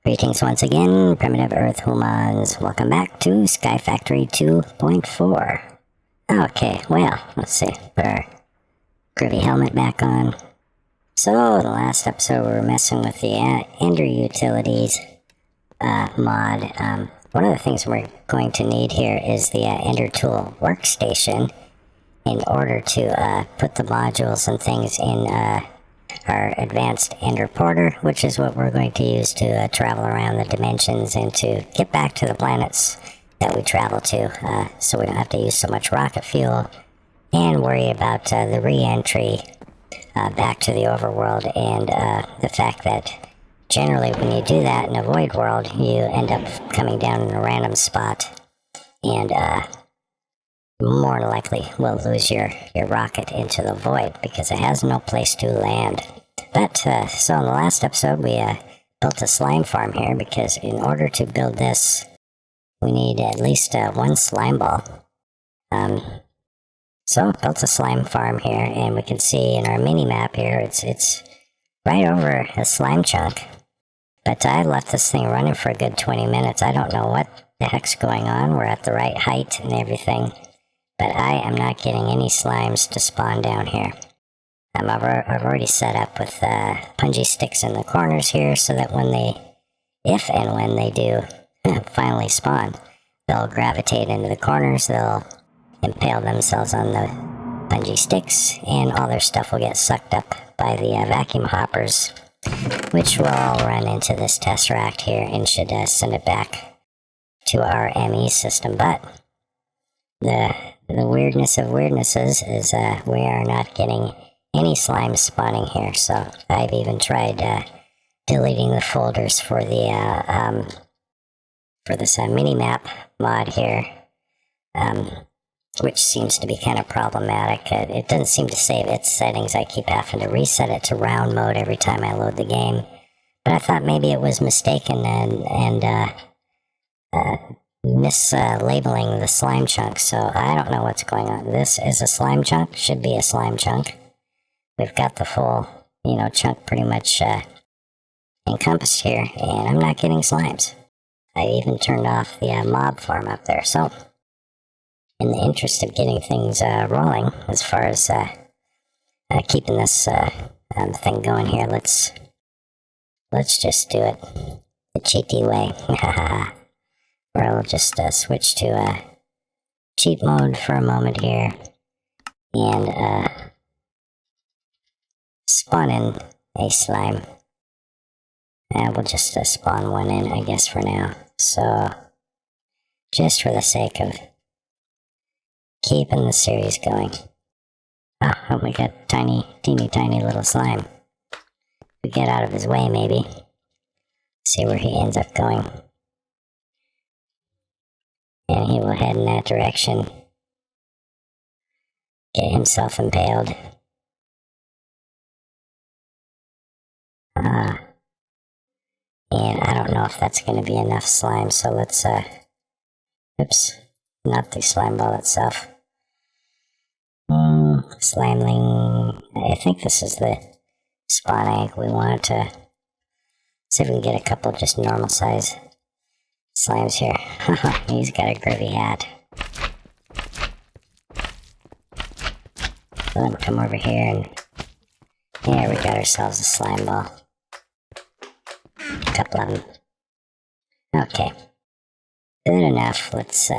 Greetings once again, primitive Earth humans. Welcome back to Sky Factory 2.4. Okay, well, let's see. Put our groovy helmet back on. So, in the last episode we were messing with the Ender Utilities mod. One of the things we're going to need here is the Ender Tool workstation in order to put the modules and things in our advanced Ender Porter, which is what we're going to use to travel around the dimensions and to get back to the planets that we travel to, so we don't have to use so much rocket fuel and worry about the re-entry back to the overworld, and the fact that generally when you do that in a void world, you end up coming down in a random spot and more likely will lose your rocket into the void because it has no place to land. But, so in the last episode we built a slime farm here because in order to build this we need at least one slime ball. So built a slime farm here, and we can see in our mini map here it's right over a slime chunk. But I left this thing running for a good 20 minutes. I don't know what the heck's going on. We're at the right height and everything, but I am not getting any slimes to spawn down here. I've already set up with punji sticks in the corners here so that if and when they do finally spawn, they'll gravitate into the corners, they'll impale themselves on the punji sticks, and all their stuff will get sucked up by the vacuum hoppers, which will all run into this tesseract here and should send it back to our ME system. But the weirdness of weirdnesses is we are not getting any slime spawning here, so I've even tried deleting the folders for the for this mini-map mod here, which seems to be kind of problematic. It doesn't seem to save its settings. I keep having to reset it to round mode every time I load the game, but I thought maybe it was mistaken and mislabeling the slime chunk, so I don't know what's going on. This is a slime chunk, should be a slime chunk. We've got the full, chunk pretty much encompassed here, and I'm not getting slimes. I even turned off the mob farm up there, so in the interest of getting things rolling, as far as keeping this thing going here, let's just do it the cheaty way. Or I'll just switch to cheat mode for a moment here, and spawn in a slime. And we'll just spawn one in, I guess, for now. So, just for the sake of keeping the series going. Oh, we got teeny tiny little slime. We get out of his way, maybe. See where he ends up going. And he will head in that direction. Get himself impaled. And I don't know if that's going to be enough slime, so let's, oops, not the slime ball itself. Slimeling, I think this is the spawn egg. We want to see if we can get a couple just normal size slimes here. He's got a groovy hat. Let him come over here, and there we got ourselves a slime ball. A couple of them. Okay. Good enough. Let's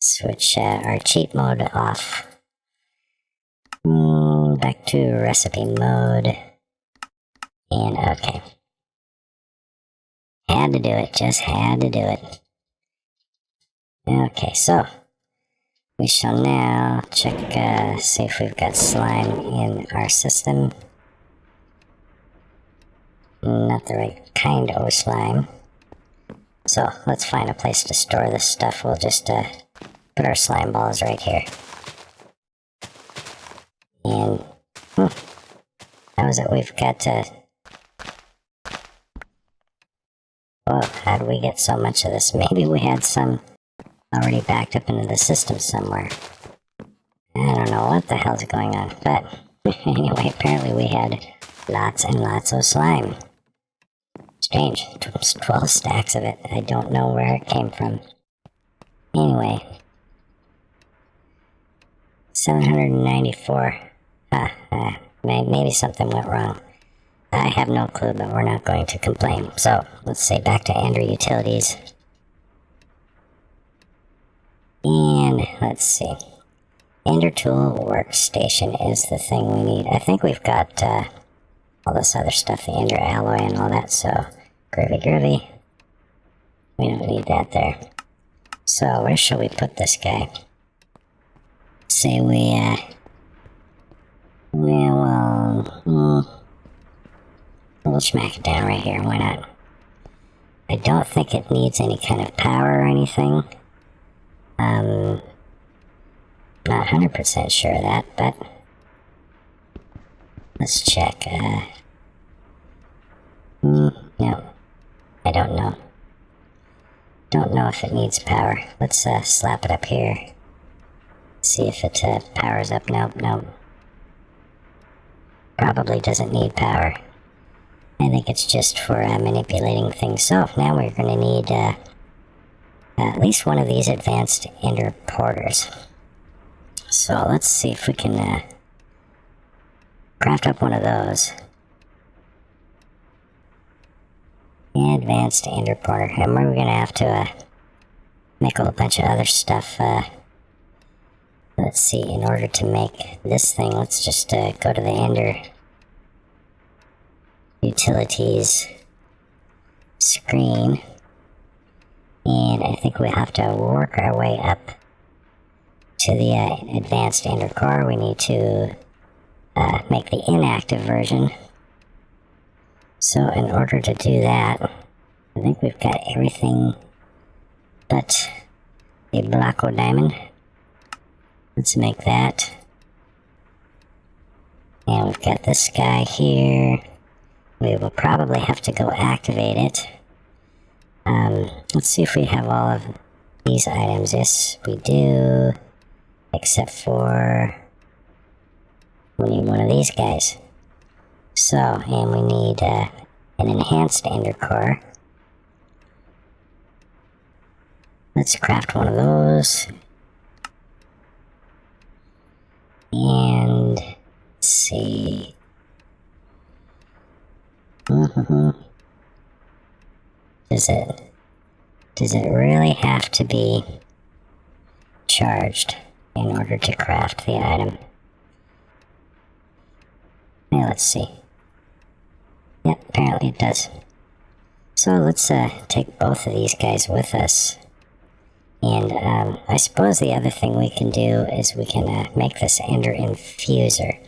switch our cheat mode off. Back to recipe mode. And okay. Had to do it. Just had to do it. Okay, so we shall now check, see if we've got slime in our system. Not the right kind of slime. So let's find a place to store this stuff. We'll just put our slime balls right here. And how is it we've got to... Whoa, how do we get so much of this? Maybe we had some already backed up into the system somewhere. I don't know what the hell's going on, but anyway, apparently we had lots and lots of slime. Strange, 12 stacks of it. I don't know where it came from. Anyway, 794. Maybe something went wrong. I have no clue, but we're not going to complain. So, let's say back to Ender Utilities. And, let's see. Ender Tool Workstation is the thing we need. I think we've got all this other stuff, the Ender Alloy and all that, so groovy. We don't need that there. So, where shall we put this guy? Say we'll smack it down right here, why not? I don't think it needs any kind of power or anything. Not 100% sure of that, but let's check. No, I don't know. Don't know if it needs power. Let's slap it up here. See if it powers up. Nope. Probably doesn't need power. I think it's just for manipulating things. So now we're going to need at least one of these advanced ender porters. So let's see if we can craft up one of those. Advanced ender porter. And we're going to have to make a whole bunch of other stuff. Let's see, in order to make this thing, let's just go to the Ender Utilities screen. And I think we have to work our way up to the Advanced Ender Core. We need to make the inactive version. So in order to do that, I think we've got everything but a Blocko Diamond. Let's make that. And we've got this guy here. We will probably have to go activate it. Let's see if we have all of these items. Yes, we do. Except for we need one of these guys. So, and we need an enhanced ender core. Let's craft one of those. And let's see. Does it really have to be charged in order to craft the item? Yeah, let's see. Yep, apparently it does. So let's take both of these guys with us. And I suppose the other thing we can do is we can make this Ender Infuser.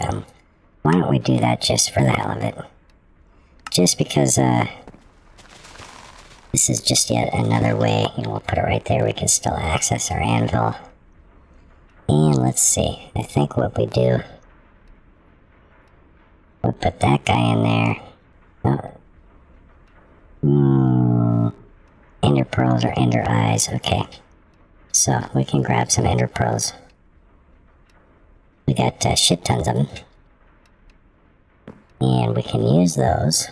Why don't we do that just for the hell of it? Just because this is just yet another way, we'll put it right there, we can still access our anvil. And let's see, I think what we do, we'll put that guy in there. Ender pearls or ender eyes, okay. So, we can grab some ender pearls. We got shit tons of them. And we can use those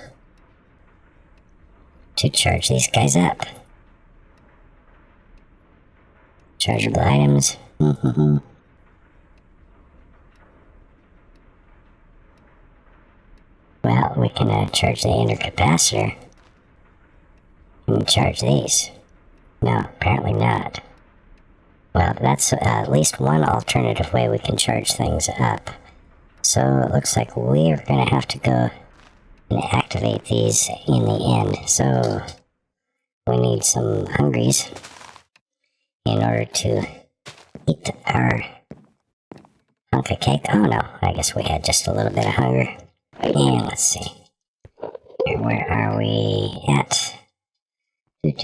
to charge these guys up. Chargeable items. Well, we can charge the ender capacitor. Can we charge these? No, apparently not. Well, that's at least one alternative way we can charge things up. So it looks like we're going to have to go and activate these in the end. So we need some hungries in order to eat our hunk of cake. Oh no, I guess we had just a little bit of hunger. And let's see. Where are we at? Let's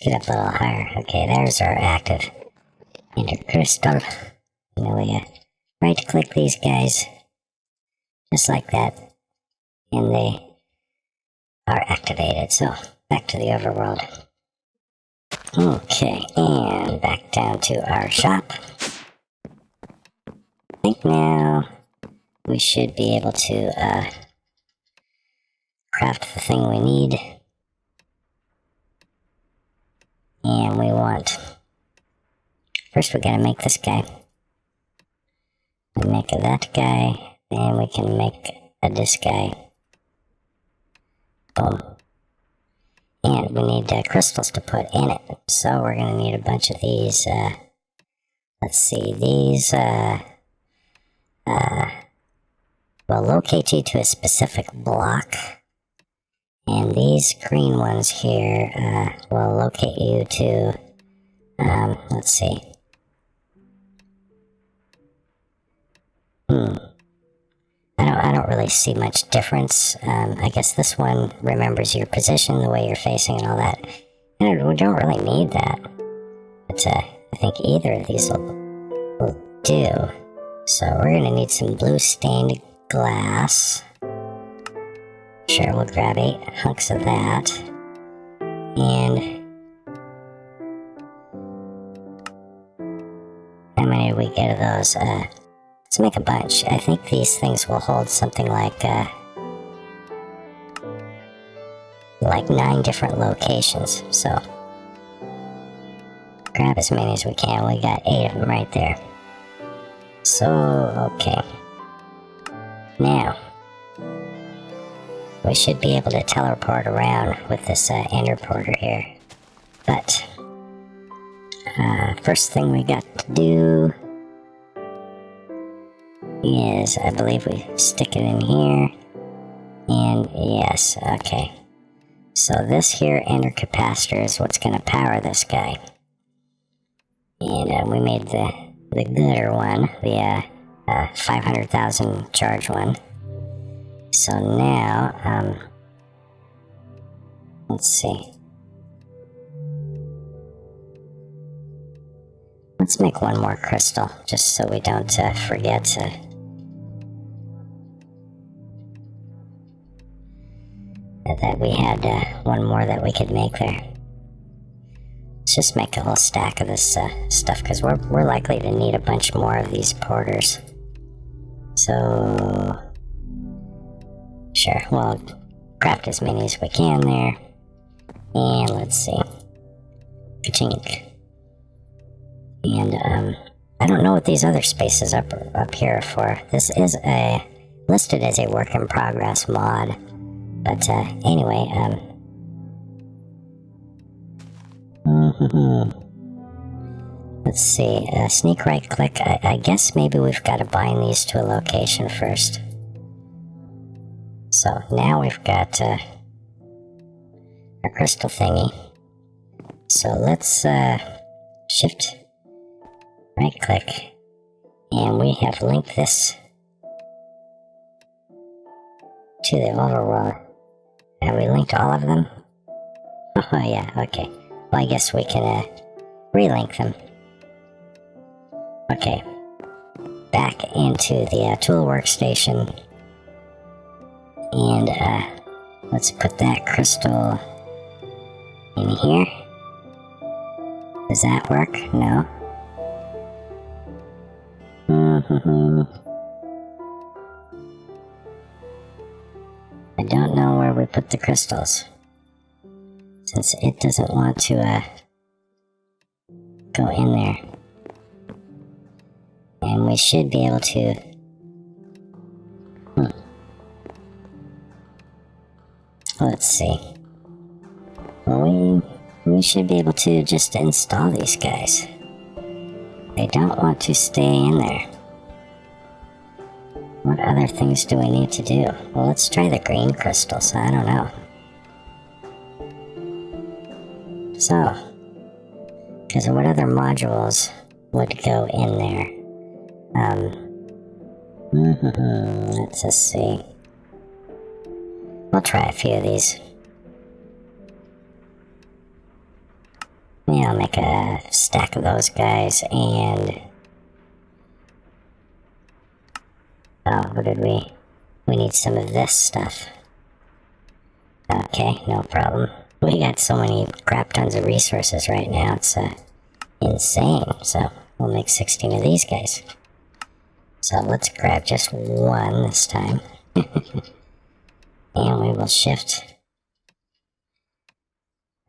get up a little higher. Okay, there's our active ender crystal. And then we right click these guys just like that, and they are activated. So back to the overworld. Okay, and back down to our shop. I think now we should be able to craft the thing we need. And we want... First we gotta make this guy. We make that guy, then we can make this guy. Boom. And we need crystals to put in it. So we're gonna need a bunch of these, let's see, these, will locate you to a specific block. And these green ones here, will locate you to, let's see. I don't really see much difference. I guess this one remembers your position, the way you're facing and all that. And we don't really need that. But I think either of these will do. So we're gonna need some blue stained glass. Sure, we'll grab 8 hunks of that. And how many do we get of those? Let's make a bunch. I think these things will hold something like 9 different locations. So grab as many as we can. We got 8 of them right there. So, okay. Now, we should be able to teleport around with this ender porter here. But, first thing we got to do is, I believe we stick it in here. And yes, okay. So this here ender capacitor is what's going to power this guy. And we made the gooder one, the 500,000 charge one. So now, let's see. Let's make one more crystal, just so we don't forget that we had one more that we could make there. Let's just make a whole stack of this stuff, because we're likely to need a bunch more of these porters. So, sure, we'll craft as many as we can there. And let's see. Continue. And I don't know what these other spaces up here are for. This is listed as a work in progress mod. But anyway, let's see, sneak right click. I guess maybe we've got to bind these to a location first. So now we've got our crystal thingy. So let's shift right click, and we have linked this to the overworld. Have we linked all of them? Oh yeah, okay. Well, I guess we can relink them. Okay. Back into the tool workstation. And let's put that crystal in here. Does that work? No. I don't know where we put the crystals, since it doesn't want to go in there. And we should be able to... Let's see. Well, we should be able to just install these guys. They don't want to stay in there. What other things do we need to do? Well, let's try the green crystals. I don't know. So, because what other modules would go in there? Let's just see. We'll try a few of these. Yeah, I'll make a stack of those guys, and... Oh, what did we need some of this stuff. Okay, no problem. We got so many crap tons of resources right now, it's insane. So we'll make 16 of these guys. So let's grab just one this time. And we will shift,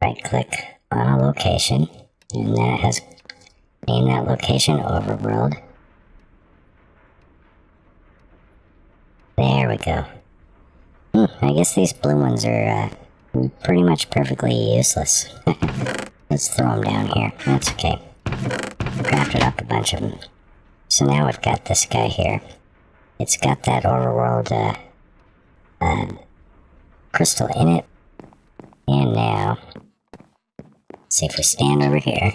right click on a location, and that has named that location Overworld. There we go. I guess these blue ones are pretty much perfectly useless. Let's throw them down here. That's okay. Crafted up a bunch of them. So now we've got this guy here. It's got that Overworld crystal in it. And now, let's see if we stand over here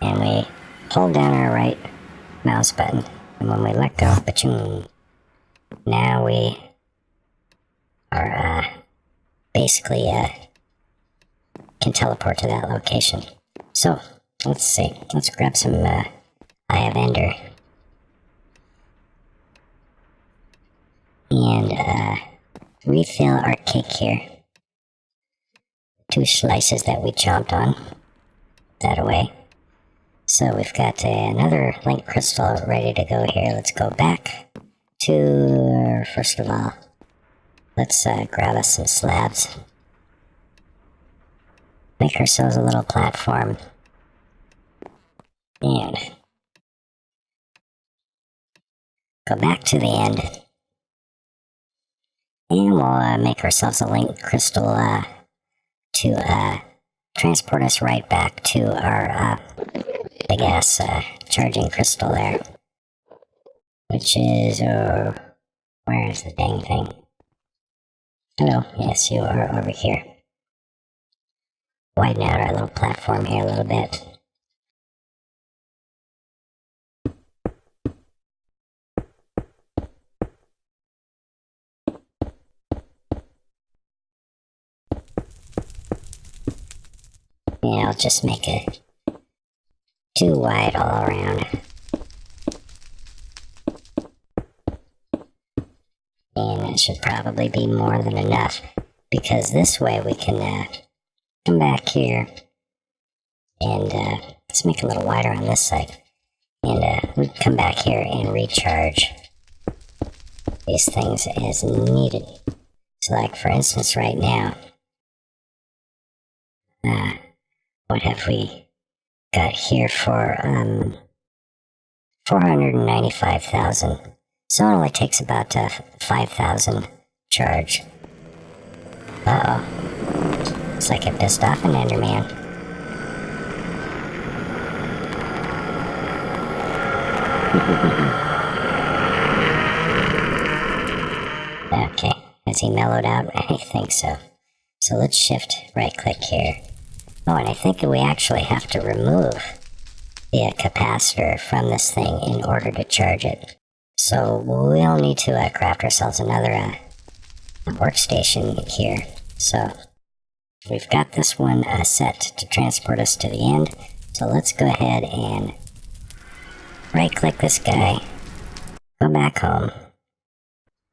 and we hold down our right mouse button, and when we let go, ba-choom, now we are basically can teleport to that location. So let's see, let's grab some Eye of Ender and refill our cake here. 2 slices that we chomped on. Put that away. So we've got another link crystal ready to go here. Let's go back to, first of all, let's grab us some slabs. Make ourselves a little platform. And go back to the end. And we'll make ourselves a link crystal to transport us right back to our big ass charging crystal there. Which is, where is the dang thing? Hello, yes, you are over here. Widen out our little platform here a little bit. Yeah, I'll just make it too wide all around. And that should probably be more than enough, because this way we can come back here and let's make it a little wider on this side. And we can come back here and recharge these things as needed. So like for instance right now, what have we got here for 495,000. So it only takes about 5,000 charge. Uh-oh. Looks like I pissed off an Enderman. Okay, has he mellowed out? I think so. So let's shift right click here. Oh, and I think we actually have to remove the capacitor from this thing in order to charge it. So we'll need to craft ourselves another workstation here. So we've got this one set to transport us to the end. So let's go ahead and right click this guy, go back home,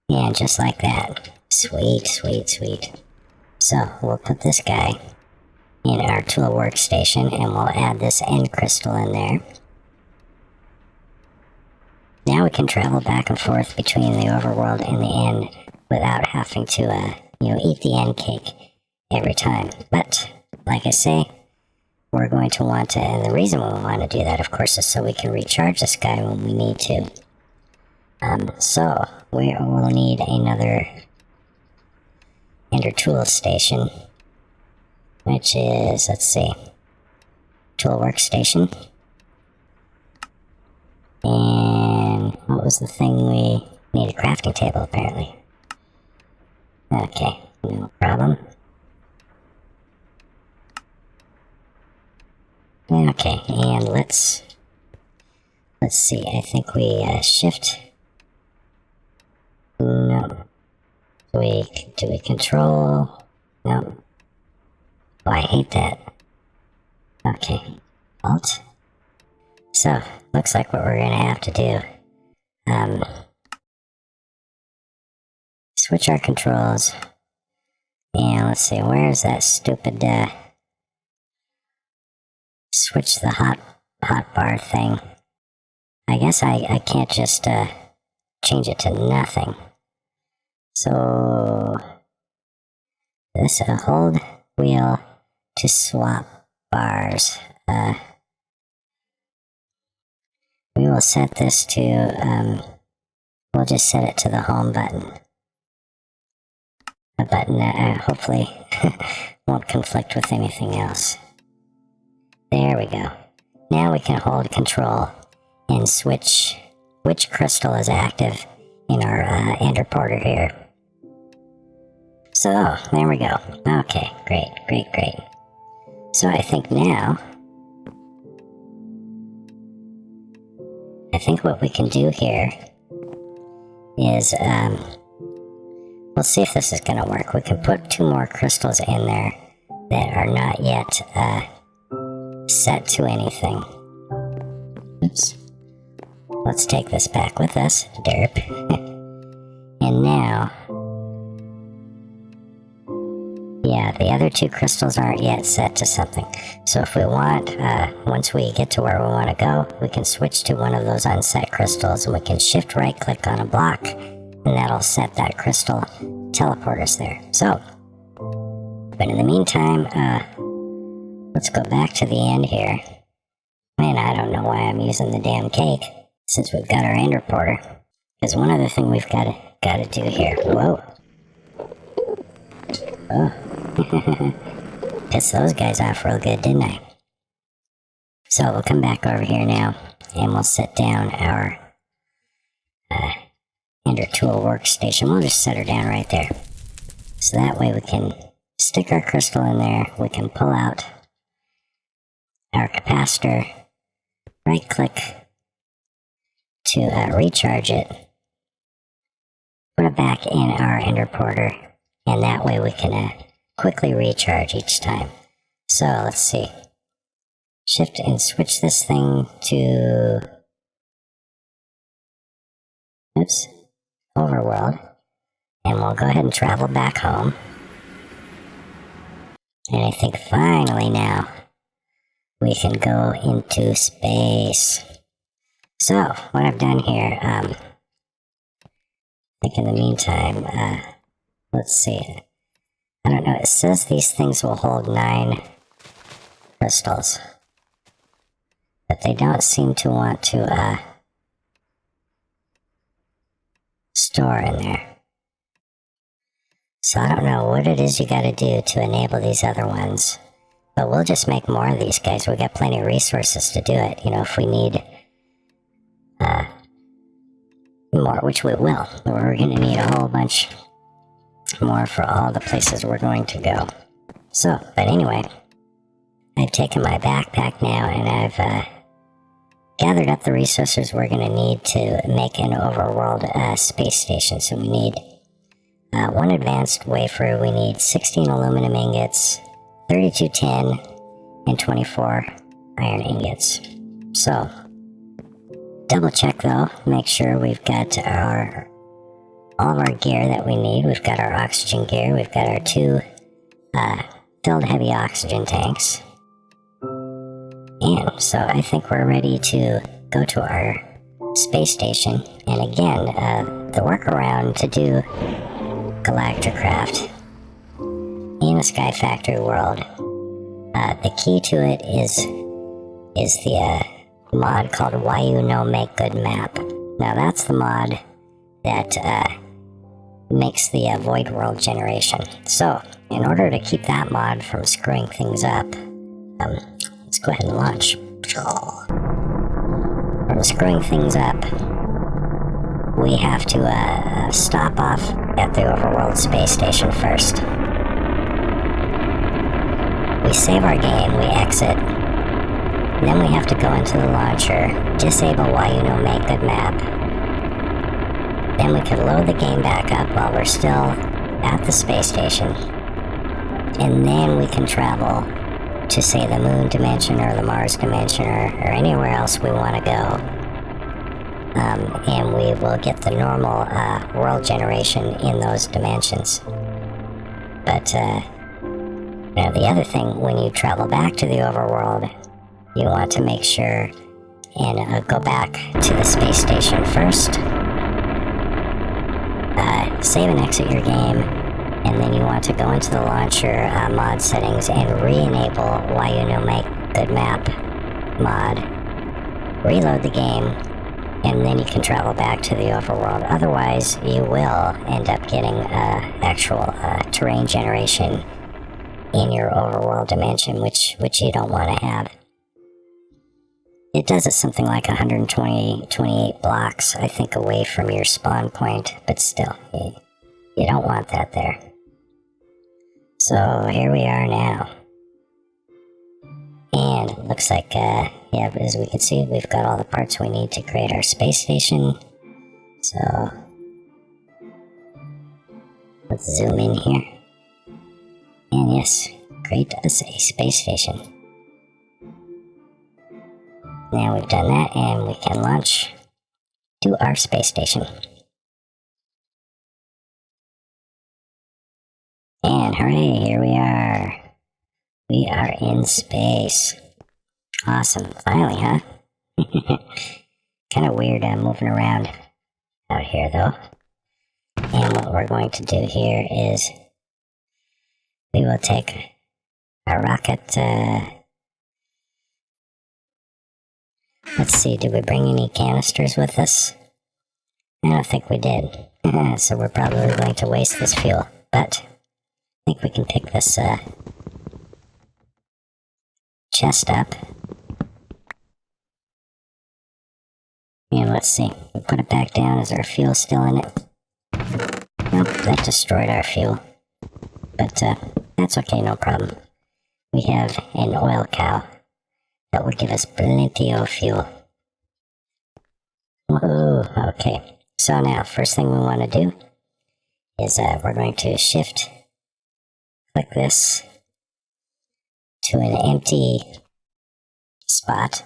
and just like that. Sweet, sweet, sweet. So we'll put this guy in our tool workstation and we'll add this end crystal in there. Now we can travel back and forth between the overworld and the end without having to, eat the end cake every time. But, like I say, we're going to want to, and the reason we want to do that, of course, is so we can recharge this guy when we need to. So, we will need another Ender tool station, which is, let's see, tool workstation. And what was the thing we need? A crafting table, apparently. Okay, no problem. Okay, and let's see, I think we shift. No. Do we control? No. Oh, I hate that. Okay. Alt. So, looks like what we're gonna have to do. Switch our controls And let's see, where's that stupid, switch the hotbar thing? I guess I can't just, change it to nothing. So, this, hold wheel to swap bars. We will set this to, we'll just set it to the home button. A button that hopefully won't conflict with anything else. There we go. Now we can hold control and switch which crystal is active in our ender porter here. So, there we go. Okay, great. So I think now, what we can do here is, we'll see if this is going to work. We can put 2 more crystals in there that are not yet set to anything. Oops. Let's take this back with us, derp. And now, yeah, the other 2 crystals aren't yet set to something. So if we want, once we get to where we want to go, we can switch to one of those unset crystals, and we can shift right click on a block, and that'll set that crystal, teleport us there. So, but in the meantime, let's go back to the end here. Man, I don't know why I'm using the damn cake, since we've got our ender porter. Because one other thing we've got to do here. Whoa. Oh. Pissed those guys off real good, didn't I? So we'll come back over here now, and we'll set down our ender tool workstation. We'll just set her down right there. So that way we can stick our crystal in there, we can pull out our capacitor, right click to recharge it, put it back in our ender porter, and that way we can quickly recharge each time. So let's see, shift and switch this thing to, oops, overworld, and we'll go ahead and travel back home. And I think finally now we can go into space. So what I've done here, I think in the meantime, let's see, I don't know, it says these things will hold 9 crystals, but they don't seem to want to store in there. So I don't know what it is you gotta do to enable these other ones, but we'll just make more of these guys. We got plenty of resources to do it, you know, if we need more, which we will. We're gonna need a whole bunch more for all the places we're going to go. So, but anyway, I've taken my backpack now, and I've gathered up the resources we're gonna need to make an overworld space station. So we need 1 advanced wafer, we need 16 aluminum ingots, 32 tin, and 24 iron ingots. So, double check though, make sure we've got all of our gear that we need. We've got our oxygen gear, we've got our 2 filled heavy oxygen tanks. And so I think we're ready to go to our space station. And again, the workaround to do Galacticraft in a Sky Factory world, the key to it is the mod called Why You No Make Good Map. Now that's the mod that makes the void world generation. So in order to keep that mod from screwing things up, let's go ahead and launch. From screwing things up, we have to stop off at the overworld space station first. We save our game, we exit, then we have to go into the launcher, disable Why You No Make Good Map. Then we can load the game back up while we're still at the space station. And then we can travel to, say, the moon dimension or the Mars dimension or anywhere else we want to go. And we will get the normal world generation in those dimensions. But, now the other thing, when you travel back to the overworld, you want to make sure and go back to the space station first. Save and exit your game, and then you want to go into the launcher mod settings and re-enable Why You Know Make Good Map mod. Reload the game, and then you can travel back to the overworld. Otherwise, you will end up getting actual terrain generation in your overworld dimension, which you don't want to have. It does it something like 128 blocks, I think, away from your spawn point, but still, you don't want that there. So here we are now. And it looks like, yeah, as we can see, we've got all the parts we need to create our space station. So, let's zoom in here. And yes, create us a space station. Now we've done that, and we can launch to our space station. And hooray, here we are. We are in space. Awesome, finally, huh? Kind of weird moving around out here, though. And what we're going to do here is we will take our rocket. Let's see, did we bring any canisters with us? I don't think we did. So we're probably going to waste this fuel. But I think we can pick this chest up. And let's see, we'll put it back down. Is our fuel still in it? Nope, that destroyed our fuel. But that's okay, no problem. We have an oil cow that will give us plenty of fuel. Woohoo, okay. So now, first thing we want to do is we're going to shift, click this to an empty spot,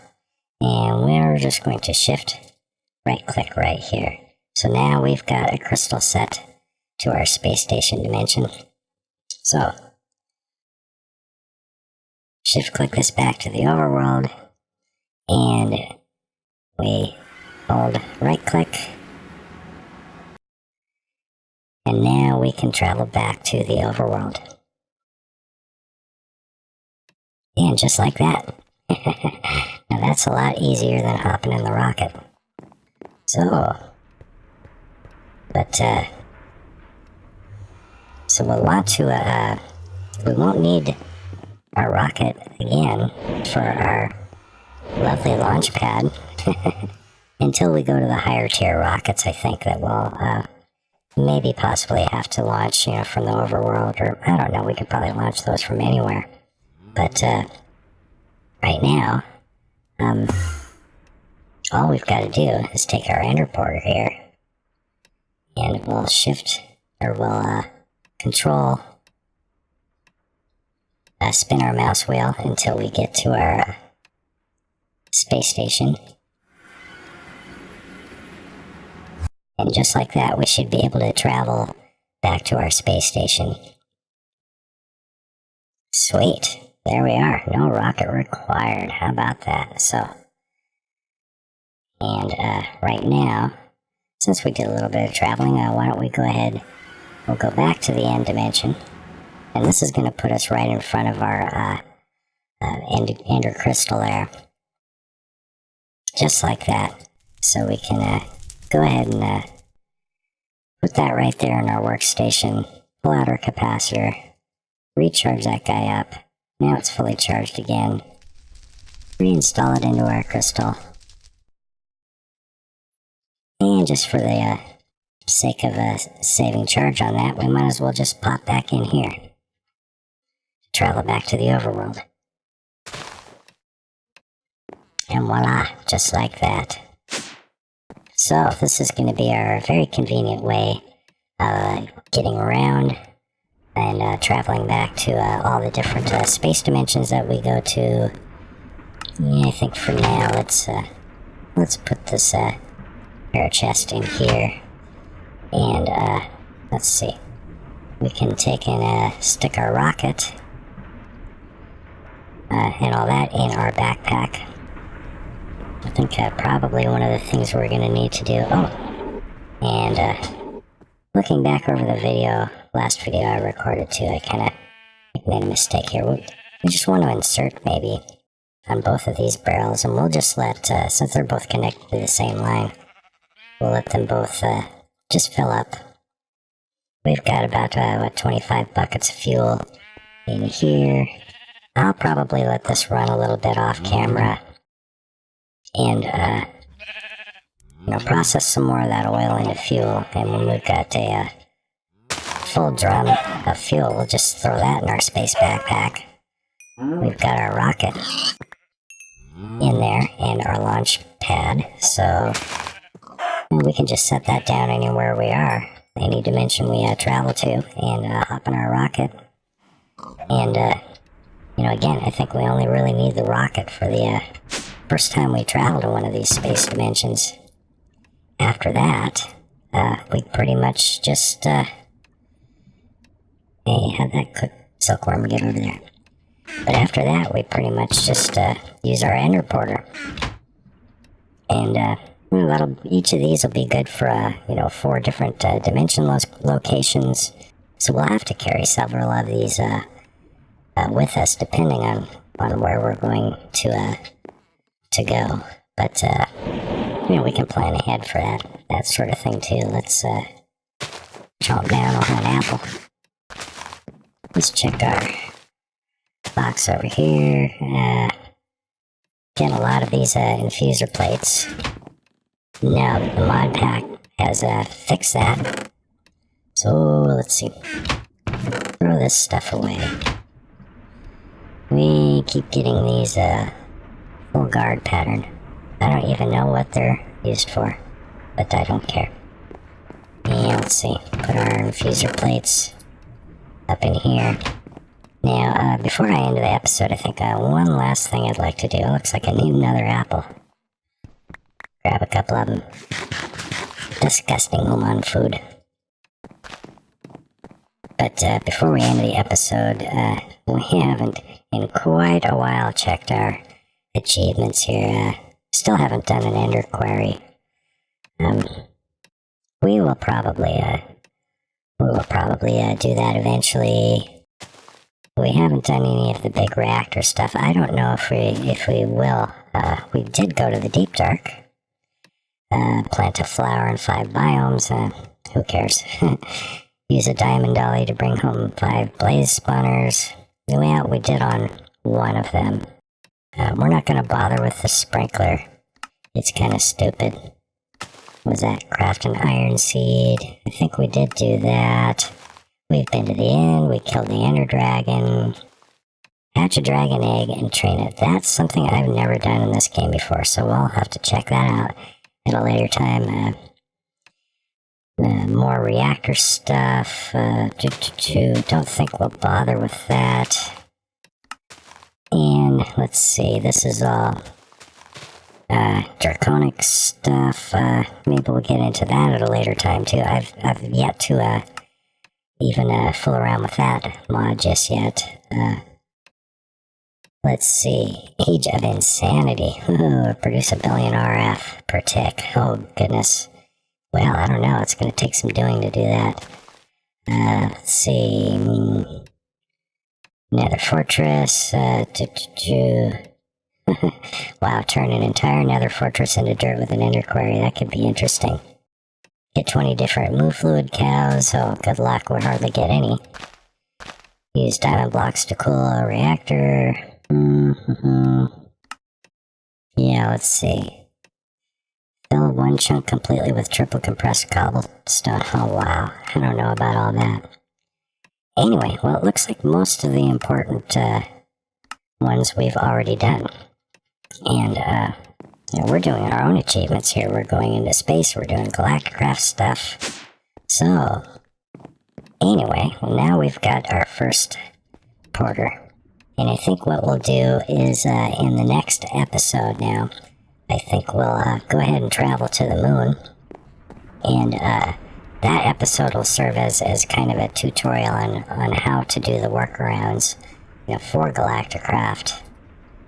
and we're just going to shift, right click right here. So now we've got a crystal set to our space station dimension. So, shift click this back to the overworld, and we hold right click, and now we can travel back to the overworld. And just like that. Now that's a lot easier than hopping in the rocket. So, but so we'll want to, we won't need our rocket again for our lovely launch pad until we go to the higher tier rockets. I think that we'll maybe possibly have to launch, you know, from the overworld, or I don't know, we could probably launch those from anywhere. But right now, all we've got to do is take our ender porter here, and we'll shift, or we'll control, spin our mouse wheel until we get to our space station. And just like that, we should be able to travel back to our space station. Sweet. There we are. No rocket required. How about that? So, and right now, since we did a little bit of traveling, why don't we go ahead, we'll go back to the end dimension. And this is going to put us right in front of our ender crystal there. Just like that. So we can go ahead and put that right there in our workstation, pull out our capacitor, recharge that guy up. Now it's fully charged again. Reinstall it into our crystal. And just for the sake of saving charge on that, we might as well just pop back in here. Travel back to the overworld. And voila, just like that. So this is going to be our very convenient way of getting around and traveling back to all the different space dimensions that we go to. Yeah, I think for now let's put this air chest in here, and let's see. we can take and stick our rocket and all that in our backpack. I think probably one of the things we're going to need to do... Oh! And looking back over the video, last video I recorded too, I kind of made a mistake here. We just want to insert maybe on both of these barrels, and we'll just let, since they're both connected to the same line, we'll let them both just fill up. We've got about, 25 buckets of fuel in here. I'll probably let this run a little bit off camera and, process some more of that oil into fuel. And when we've got a full drum of fuel, we'll just throw that in our space backpack. We've got our rocket in there and our launch pad, so we can just set that down anywhere we are, any dimension we travel to, and hop in our rocket. And again, I think we only really need the rocket for the first time we travel to one of these space dimensions. After that, we pretty much just hey, how'd that cook silkworm get over there? But after that, we pretty much just use our ender porter. And each of these will be good for 4 different dimension locations. So we'll have to carry several of these with us, depending on where we're going to go. But we can plan ahead for that sort of thing too. Let's chomp down on an apple. Let's check our box over here. Get a lot of these infuser plates. Now that the mod pack has fixed that, so let's see. Throw this stuff away. We keep getting these full guard pattern. I don't even know what they're used for, but I don't care. And let's see. Put our infuser plates up in here. Now, before I end the episode, I think one last thing I'd like to do. Looks like I need another apple. Grab a couple of them. Disgusting human food. But before we end the episode, we haven't in quite a while checked our achievements here. Still haven't done an ender query. We will probably do that eventually. We haven't done any of the big reactor stuff. I don't know if we will. We did go to the deep dark. Plant a flower in 5 biomes. Who cares? Use a diamond dolly to bring home 5 blaze spawners. Well, we did on one of them. We're not going to bother with the sprinkler. It's kind of stupid. Was that craft an iron seed? I think we did do that. We've been to the inn, we killed the ender dragon, hatch a dragon egg, and train it. That's something I've never done in this game before, so we'll have to check that out at a later time. More reactor stuff. Don't think we'll bother with that. And let's see, this is all draconic stuff. Maybe we'll get into that at a later time too. I've yet to even fool around with that mod just yet. Let's see. Age of Insanity. Produce 1 billion RF per tick. Oh, goodness. Well, I don't know. It's going to take some doing to do that. Let's see. Nether Fortress. Wow, turn an entire Nether Fortress into dirt with an ender quarry. That could be interesting. Get 20 different move fluid cows. Oh, good luck. We'll hardly get any. Use diamond blocks to cool a reactor. Yeah, let's see. Fill 1 chunk completely with triple compressed cobblestone. Oh, wow. I don't know about all that. Anyway, well, it looks like most of the important ones we've already done. And, we're doing our own achievements here. We're going into space. We're doing Galacticraft stuff. So, anyway, well, now we've got our first porter. And I think what we'll do is, in the next episode now, I think we'll go ahead and travel to the moon and that episode will serve as kind of a tutorial on how to do the workarounds, for Galacticraft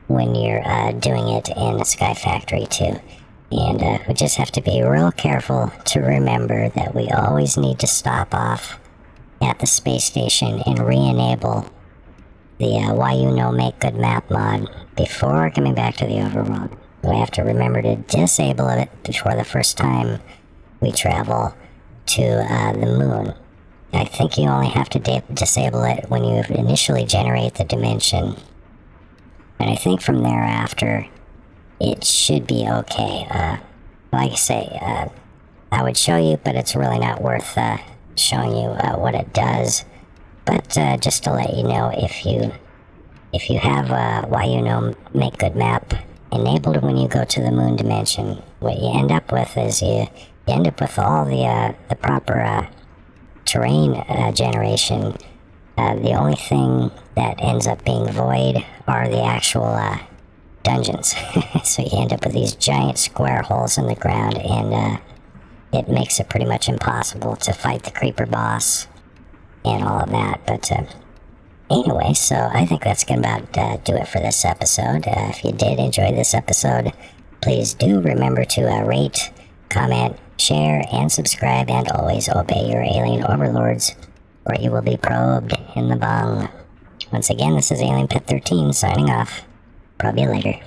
when you're doing it in Sky Factory 2. And we just have to be real careful to remember that we always need to stop off at the space station and re-enable the Why You Know Make Good Map mod before coming back to the overworld. We have to remember to disable it before the first time we travel to the moon. I think you only have to disable it when you initially generate the dimension. And I think from thereafter, it should be okay. Like I say, I would show you, but it's really not worth showing you what it does. But just to let you know, if you have Why You Know Make Good Map enabled when you go to the moon dimension, what you end up with is you end up with all the proper terrain generation. The only thing that ends up being void are the actual dungeons. So you end up with these giant square holes in the ground, and it makes it pretty much impossible to fight the creeper boss and all of that. But anyway, so I think that's gonna about do it for this episode. If you did enjoy this episode, please do remember to rate, comment, share, and subscribe, and always obey your alien overlords, or you will be probed in the bung. Once again, this is AlienPet13 signing off. Probe you later.